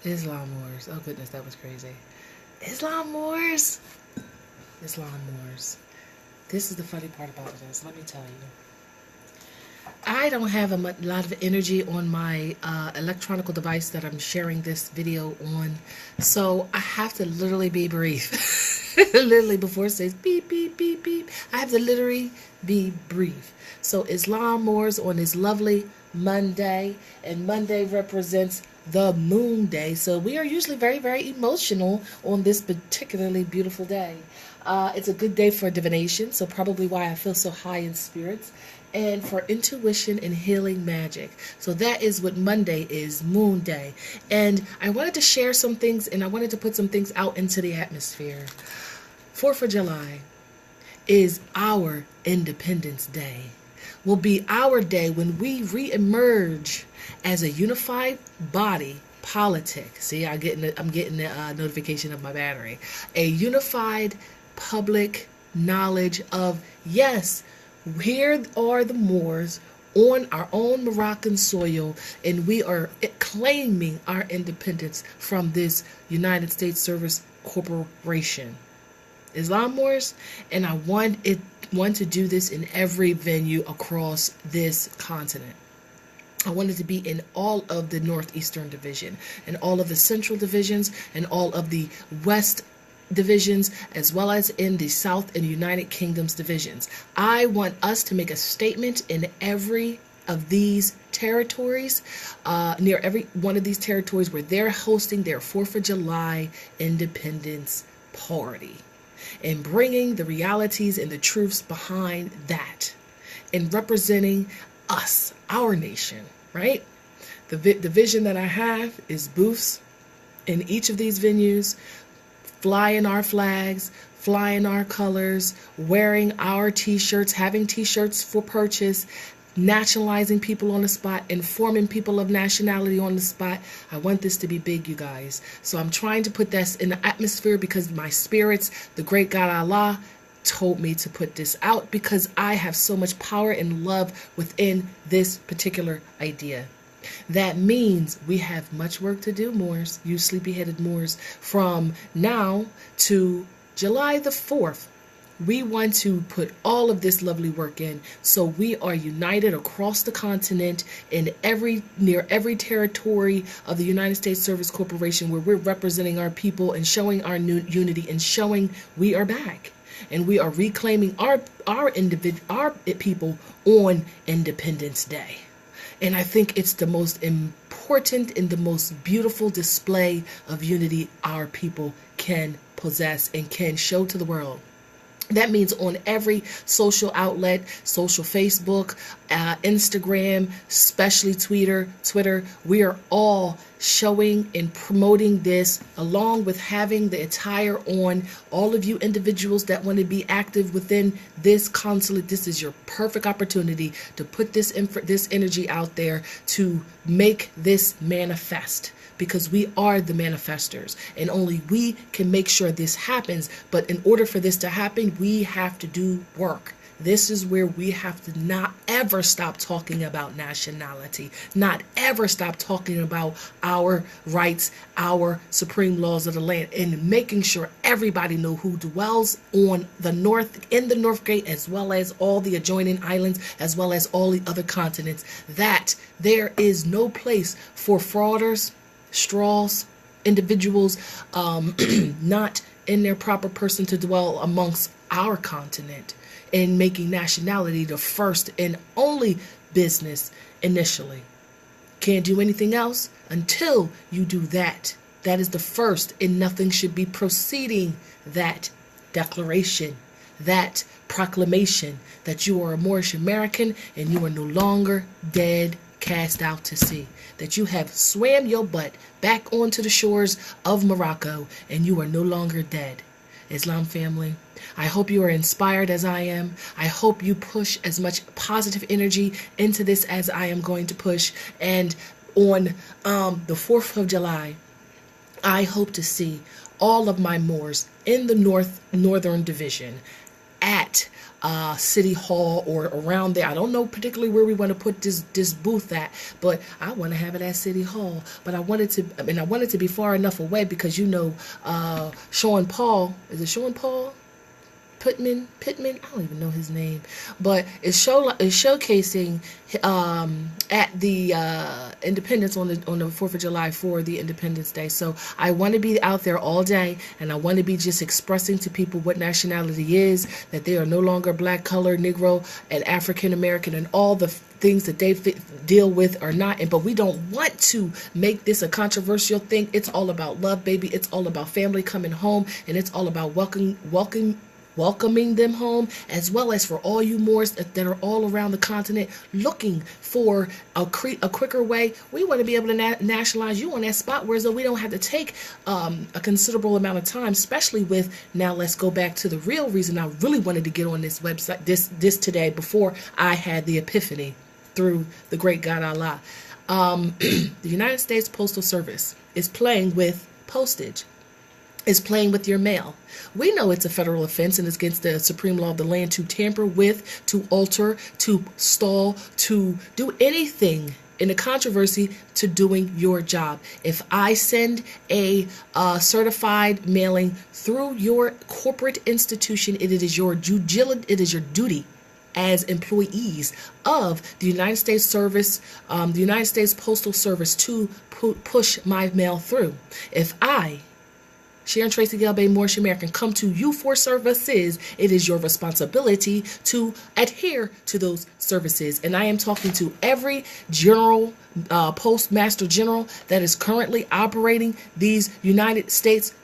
Islam Wars. Oh goodness, that was crazy. Islam Wars. Islam Wars. This is the funny part about this. Let me tell you. I don't have a lot of energy on my electronic device that I'm sharing this video on, so I have to literally be brief. Literally, before it says beep, beep, beep, beep, I have to literally be brief. So Islam Wars on this lovely Monday, and Monday represents the moon day, so we are usually very, very emotional on this particularly beautiful day. It's a good day for divination, so probably why I feel so high in spirits, and for intuition and healing magic. So that is what Monday is, Moon Day. And I wanted to share some things, and I wanted to put some things out into the atmosphere. 4th of July is our Independence Day. Will be our day when we re-emerge as a unified body politic. See, I'm getting the notification of my battery. A unified public knowledge of, yes, here are the Moors on our own Moroccan soil, and we are claiming our independence from this United States Service Corporation. Islam Wars, and I want to do this in every venue across this continent. I wanted to be in all of the Northeastern Division, and all of the Central Divisions, and all of the West Divisions, as well as in the South and United Kingdom's divisions. I want us to make a statement in every of these territories, near every one of these territories where they're hosting their 4th of July Independence Party, and bringing the realities and the truths behind that, and representing us, our nation, right? The vision that I have is booths in each of these venues, flying our flags, flying our colors, wearing our t-shirts, having t-shirts for purchase, nationalizing people on the spot, informing people of nationality on the spot. I want this to be big, you guys. So I'm trying to put this in the atmosphere because my spirits, the great God Allah, told me to put this out because I have so much power and love within this particular idea. That means we have much work to do, Moors, you sleepy-headed Moors, from now to July the 4th. We want to put all of this lovely work in so we are united across the continent in near every territory of the United States Service Corporation, where we're representing our people and showing our new unity and showing we are back. And we are reclaiming our people on Independence Day. And I think it's the most important and the most beautiful display of unity our people can possess and can show to the world. That means on every social outlet, social Facebook, Instagram, especially Twitter, we are all showing and promoting this, along with having the attire on. All of you individuals that want to be active within this consulate, this is your perfect opportunity to put this energy out there to make this manifest. Because we are the manifestors, and only we can make sure this happens. But in order for this to happen, we have to do work. This is where we have to not ever stop talking about nationality, not ever stop talking about our rights, our supreme laws of the land, and making sure everybody know who dwells on the north, in the North Gate, as well as all the adjoining islands, as well as all the other continents, that there is no place for frauders, straws, individuals not in their proper person to dwell amongst our continent, and making nationality the first and only business initially. Can't do anything else until you do that. That is the first, and nothing should be preceding that declaration, that proclamation that you are a Moorish American and you are no longer dead, cast out to sea, that you have swam your butt back onto the shores of Morocco and you are no longer dead. Islam family, I hope you are inspired as I am. I hope you push as much positive energy into this as I am going to push. And on the 4th of July, I hope to see all of my Moors in the Northern Division at City Hall or around there. I don't know particularly where we want to put this booth at, but I want to have it at City Hall. But I want it to be far enough away because Sean Paul, is it Sean Paul? Pittman, I don't even know his name, but it's showcasing at the Independence on the 4th of July for the Independence Day. So I want to be out there all day, and I want to be just expressing to people what nationality is, that they are no longer black, colored, Negro, and African American, and all the things that they deal with are not. But we don't want to make this a controversial thing. It's all about love, baby. It's all about family coming home, and it's all about welcoming them home, as well as for all you Moors that are all around the continent looking for a quicker way. We want to be able to nationalize you on that spot, whereas though we don't have to take a considerable amount of time, especially with, now let's go back to the real reason I really wanted to get on this website this today, before I had the epiphany through the great God Allah. The United States Postal Service is playing with postage, is playing with your mail. We know it's a federal offense and it's against the supreme law of the land to tamper with, to alter, to stall, to do anything in a controversy to doing your job. If I send a certified mailing through your corporate institution, it is your duty as employees of the United States Service, the United States Postal Service, to push my mail through. If I, Sharon Tracy Gale Bay, Moorish American, come to you for services, it is your responsibility to adhere to those services. And I am talking to every general, postmaster general that is currently operating these United States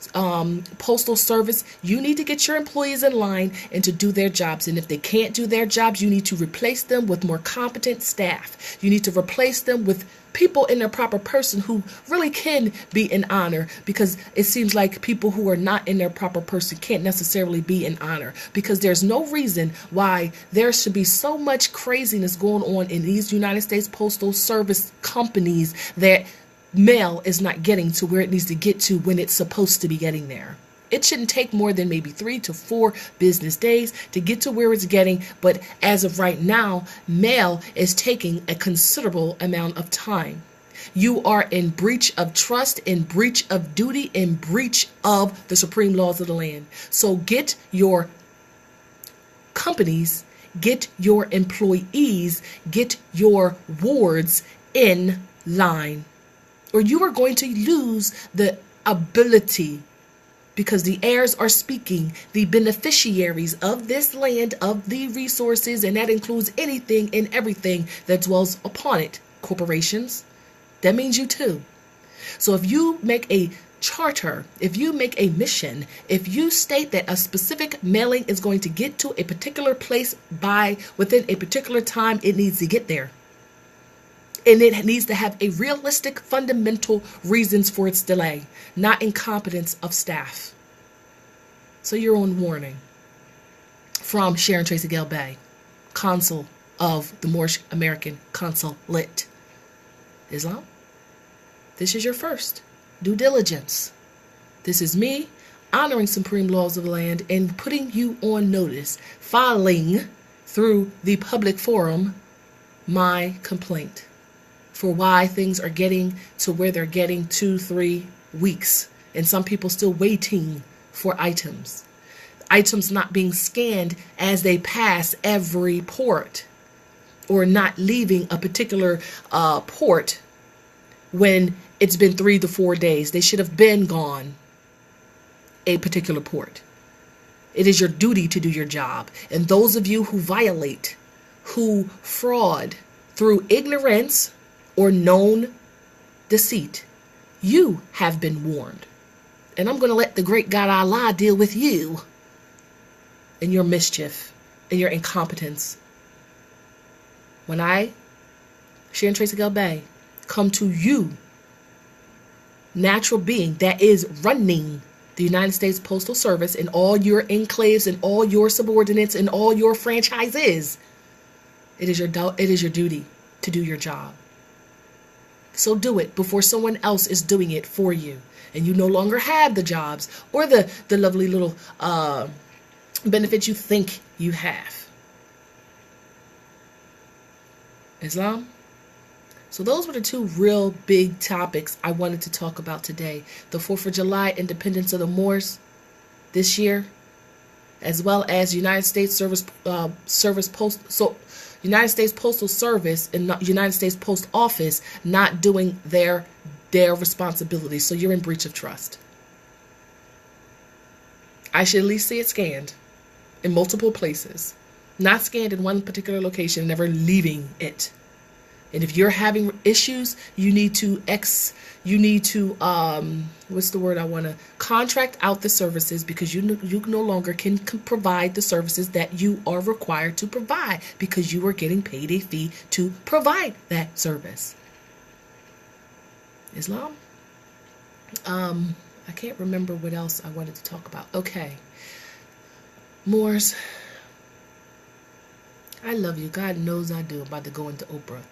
Postal Service. You need to get your employees in line and to do their jobs. And if they can't do their jobs, you need to replace them with more competent staff. You need to replace them with people in their proper person who really can be in honor, because it seems like people who are not in their proper person can't necessarily be in honor, because there's no reason why there should be so much craziness going on in these United States Postal Service companies that mail is not getting to where it needs to get to when it's supposed to be getting there. It shouldn't take more than maybe 3 to 4 business days to get to where it's getting. But as of right now, mail is taking a considerable amount of time. You are in breach of trust, in breach of duty, in breach of the supreme laws of the land. So get your companies, get your employees, get your wards in line, or you are going to lose the ability, because the heirs are speaking, the beneficiaries of this land, of the resources, and that includes anything and everything that dwells upon it. Corporations, that means you too. So if you make a charter, if you make a mission, if you state that a specific mailing is going to get to a particular place within a particular time, it needs to get there. And it needs to have a realistic, fundamental reasons for its delay, not incompetence of staff. So you're on warning. From Sharon Tracy Gale Bay, Consul of the Moorish American Consulate. Islam, this is your first due diligence. This is me honoring supreme laws of the land and putting you on notice, filing through the public forum my complaint for why things are getting to where they're getting 2-3 weeks. And some people still waiting for items. Items not being scanned as they pass every port, or not leaving a particular port when it's been 3 to 4 days. They should have been gone a particular port. It is your duty to do your job. And those of you who violate, who fraud through ignorance or known deceit, you have been warned. And I'm going to let the great God Allah deal with you and your mischief and your incompetence. When I, Sharon Tracy Gale Bay, come to you, natural being that is running the United States Postal Service and all your enclaves and all your subordinates and all your franchises, it is your duty to do your job. So do it before someone else is doing it for you, and you no longer have the jobs or the lovely little benefits you think you have. Islam. So those were the two real big topics I wanted to talk about today. The 4th of July independence of the Moors this year, as well as United States United States Postal Service and United States Post Office not doing their responsibilities. So you're in breach of trust. I should at least see it scanned in multiple places, not scanned in one particular location, never leaving it. And if you're having issues, you need to contract out the services, because you no longer can provide the services that you are required to provide, because you are getting paid a fee to provide that service. Islam. I can't remember what else I wanted to talk about. Okay. Moors, I love you. God knows I do. I'm about to go into Oprah.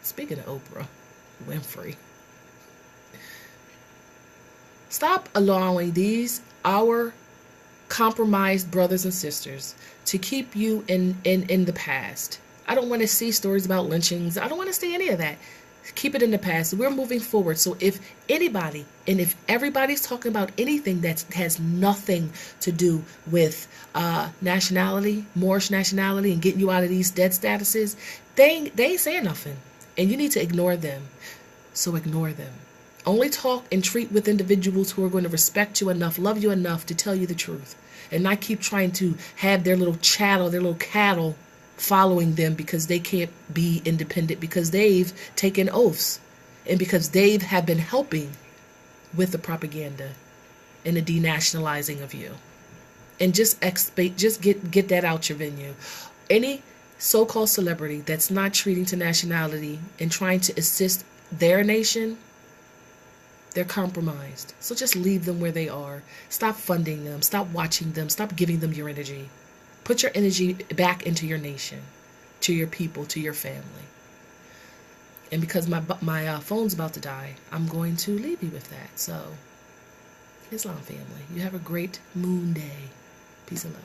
Speaking of Oprah Winfrey, stop allowing our compromised brothers and sisters to keep you in the past. I don't want to see stories about lynchings. I don't want to see any of that. Keep it in the past. We're moving forward. So if anybody, and if everybody's talking about anything that has nothing to do with nationality, Moorish nationality, and getting you out of these dead statuses, they ain't saying nothing. And you need to ignore them. So ignore them. Only talk and treat with individuals who are going to respect you enough, love you enough to tell you the truth. And not keep trying to have their little chattel, their little cattle following them because they can't be independent, because they've taken oaths, and because they have been helping with the propaganda and the denationalizing of you. And just get that out your venue. Any so-called celebrity that's not treating to nationality and trying to assist their nation, they're compromised. So just leave them where they are. Stop funding them. Stop watching them. Stop giving them your energy. Put your energy back into your nation, to your people, to your family. And because my phone's about to die, I'm going to leave you with that. So, Islam family, you have a great moon day. Peace and love.